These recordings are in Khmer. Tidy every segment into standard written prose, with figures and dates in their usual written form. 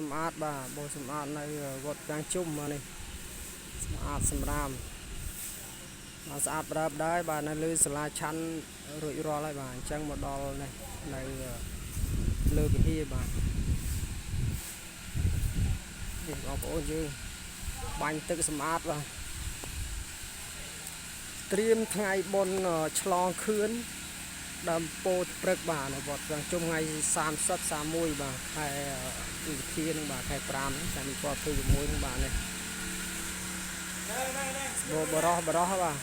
សម្អាតបាទបោសសម្អាតនៅវត្តកាំងជុំមកនេះសម្អាតសម្រាមបាទស្អាតប្រើដែរបាទនៅលើសាលាឆាន់រួចរាល់ហើយបាទអញ្ចឹងមកដល់នេះនៅលើវិហារបាទនេះបងប្អូនយើងបាញ់ទឹកសម្អាតបាទត្រៀមថ្ងៃបុណ្យឆ្លងខឿនដើមពោធិ៍ព្រឹកបាទនៅវត្តកាំងជុំថ្ងៃ30 31បាទខែវិធានឹងបាទខែ5ឆ្នាំ2026នឹងបាទនេះបរោះបាទ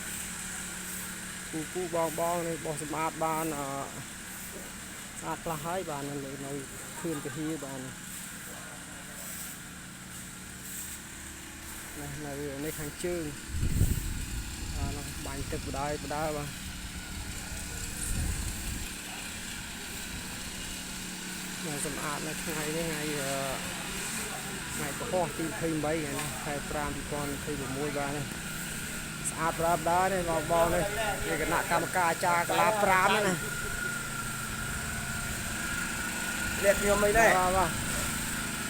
គូបងនេះបោះសម្អាតបានស្អាតខ្លះហើយបាទនៅខឿនវិហារបាទនៅនេះខាងជើងនោះបាញ់ទឹកបដាបាទសម្អាតនៅថ្ងៃនេះថ្ងៃពហុទី28ខែ5 2026បាទនេះស្អាតប្រើដែរនេះបងនេះគណៈកម្មការអាចារ្យកលា5នេះណាលេខខ្ញុំមិនដែរបាទ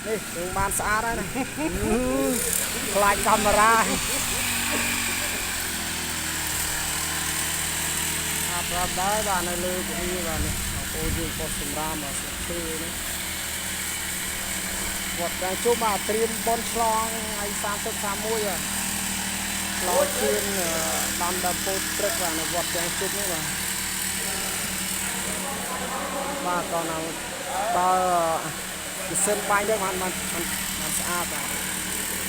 នេះយើងបានស្អាតហើយណាខ្លាចកាមេរ៉ាប្រើដែរបាទនៅលើវិហារបាទនេះអូយើងបោះសម្រាមបាទស្លឹកឈើនេះវត្តកាំងជុំបាទត្រៀមបន់ឆ្លងថ្ងៃ30 31បាទឆ្លងជឿនបានដើមពោធិ៍ព្រឹកបាទនៅវត្តកាំងជុំនេះបាទតោះណាដល់ម៉ាស៊ីនបាញ់នេះបានស្អាតបាទ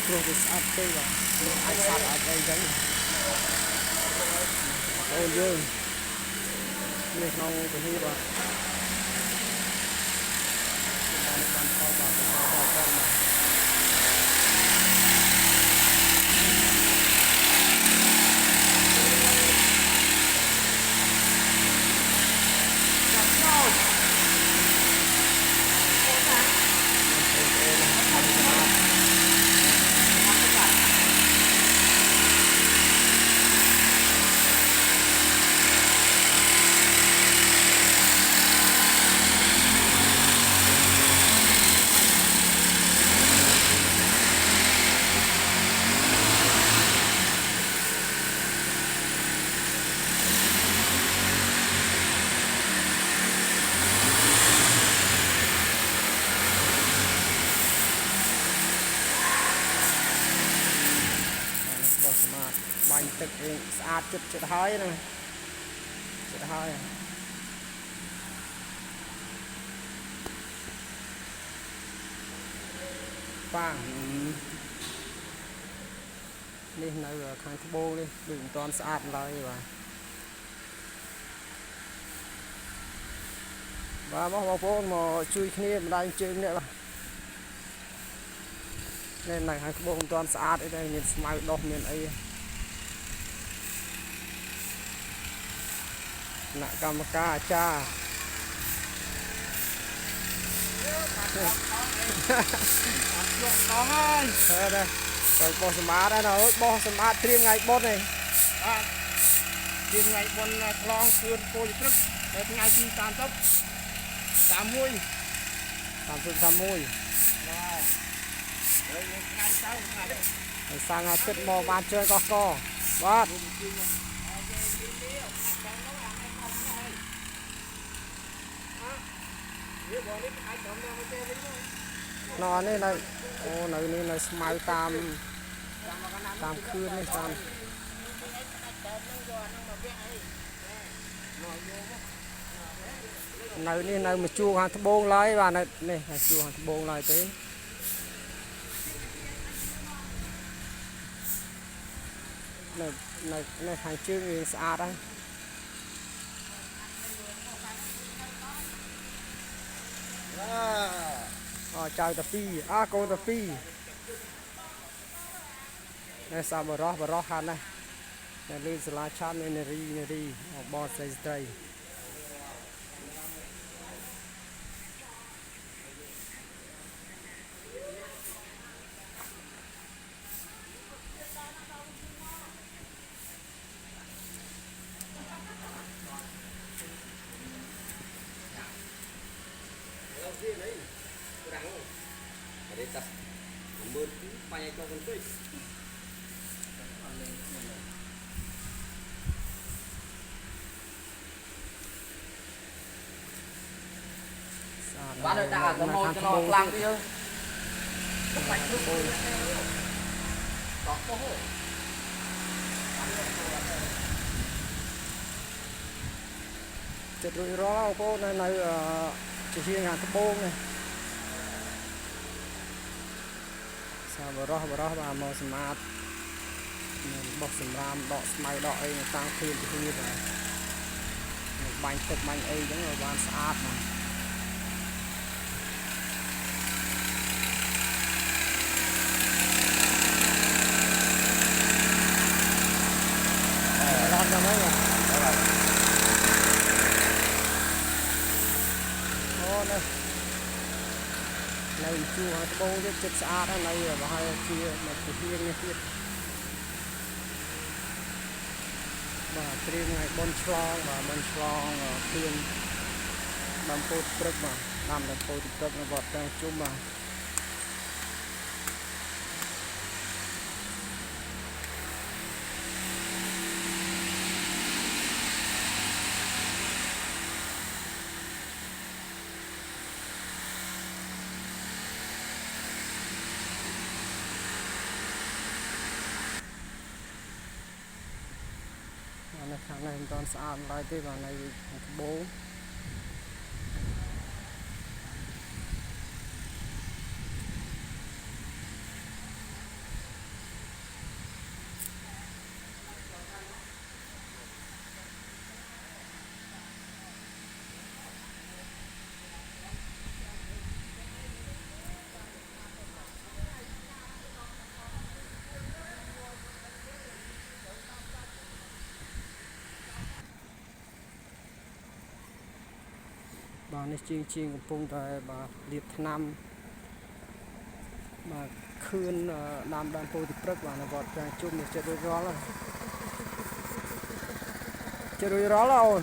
ព្រោះវាស្អាតទេបាទអាចសាត់អាចអីចឹងអូយើងនេះក្នុងវិហារបាទបានផលបាទបាញ់ទឹកវិញស្អាតចិត្តហើយណាចិត្តហើយប៉ានេះនៅខាងត្បូងនេះដូចមិនទាន់ស្អាតឡើយបាទបងប្អូនមកជួយគ្នាម្ដាយជើងនេះបាទនេះនៅខាងត្បូងមិនទាន់ស្អាតអីទេមានស្មៅដុះមានអីគណៈកម្មការអាចារ្យទៅបោះសម្អាតហើយណាបោះសម្អាតត្រៀមថ្ងៃបុណ្យនេះបាទត្រៀមថ្ងៃបុណ្យឆ្លងខឿនពោធិ៍ព្រឹកនៅថ្ងៃទី30 31បាទហើយថ្ងៃសៅរ៍ថ្ងៃសាំងអាទិត្យមកបានជើងកោះកបាទណ៎នេះនៅអូនៅនេះនៅស្មៅតាមខឿននេះតាមនៅនេះនៅមកជួរខាងត្បូងឡើយបាទនៅនេះជួរខាងត្បូងឡើយទេនៅខាងជើងវាស្អាតហើយចៅតាពីកូនតាពីនេះសាបរោះហាត់ណានៅលើសាលាឆាន់នារីបងស្រី Bạn ơi đã có màu cho nó lăng đi ơi. chật rồi đó cô này chỉ riêng hàng cái bông này sao bờ đó và màu smart bọc sầm ram đọ smile đọ ấy tăng thêm cái gì rồi bánh tật bánh ấy giống như bạn sát mà lọt ra mấy rồi ô đây này chua cái bông cái chất sát này và hai kia mà cái riêng như kia và riêng này bon strong và bon strong khuyên làm phốt trức mà làm phốt trức nó vọt ra chung mà này kháng này còn sát lại thế và này bố bà này chiênកំពុងតែបាទលាបថ្នាំបាទខឿនដាំដើមពោធិព្រឹកបាទនៅវត្តប្រាំងជុំនេះចិត្តរួចរាល់ហើយចិត្តរួចរាល់អូន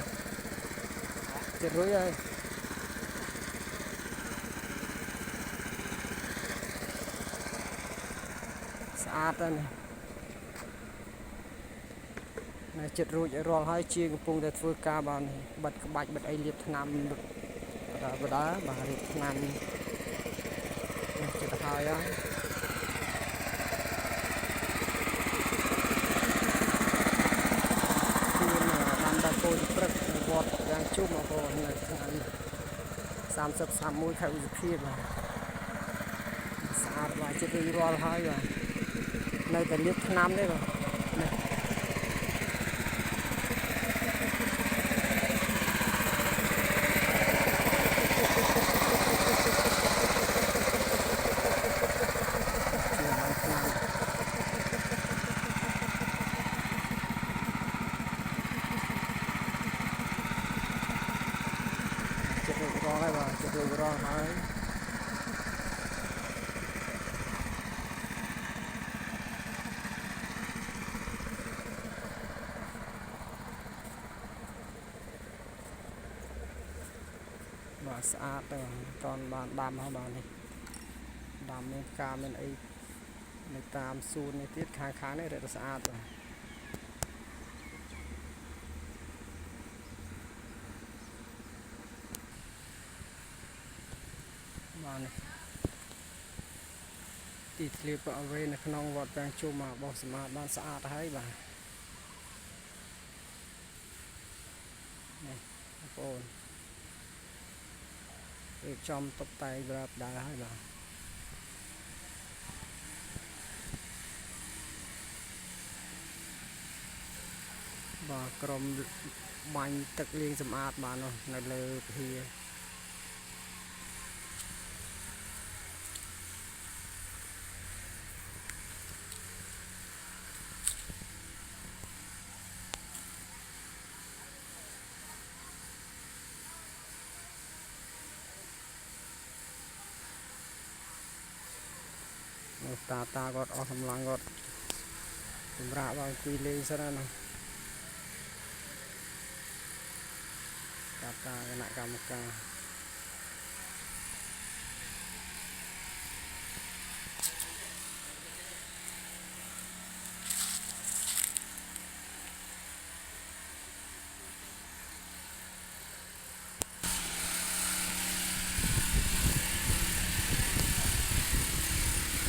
ចិត្តរួចហើយស្អាតហើយនេះចិត្តរួចរាល់ហើយជាកំពុងតែធ្វើការបាទបិទក្បាច់បិទអីលាបថ្នាំបដាបាទលាបថ្នាំចិត្តហើយដាំដើមពោធិព្រឹកវត្តយ៉ាងជុំបងប្អូននៅថ្ងៃ30/31 ខែឧសភាបាទស្អាតបាទចិត្តរួចរាល់ហើយបាទនៅតែលាបថ្នាំទេបាទចិត្តរួចរាល់ហើយបាទចិត្តរួចរាល់ហើយបាទស្អាតទៅតនបានដាំហើយបាទនេះដាំមានការមានអីនៅតាមសួននេះទៀតខាងនេះរឹតស្អាតបាទបាទនេះទីធ្លាបអវេនៅក្នុងវត្តប្រាំងជុំបោះសម្អាតបានស្អាតហើយបាទនេះបងប្អូនរៀបចំតុបតែងប្រាប់ដែរហើយបាទបាទក្រុមបាញ់ទឹកលាងសម្អាតបាទនោះនៅលើពហិតាគាត់អស់កម្លាំងគាត់សម្រាប់ឲ្យអង្គុយលេងសិនណាតាគណៈកម្មការ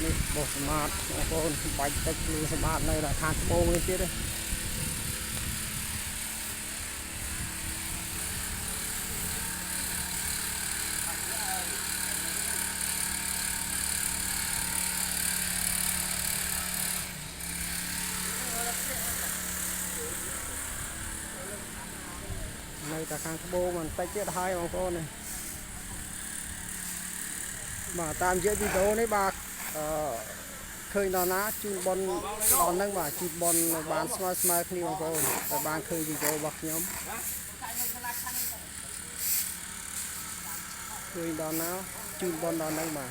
នេះបោះសម្អាតបងប្អូនបាច់ទឹកលឺសម្អាតនៅដល់ខាងត្បូងនេះទៀតទេនៅតែខាងត្បូងបន្តិចទៀតហើយបងប្អូននេះបាទតាមរយៈវីដេអូនេះបាទឃើញដល់ណាជូនប៉ុនដល់ហ្នឹងបាទជូនប៉ុនបានស្មើគ្នាបងប្អូនតែបានឃើញវីដេអូរបស់ខ្ញុំឃើញដល់ណាជូនប៉ុនដល់ហ្នឹងបាទ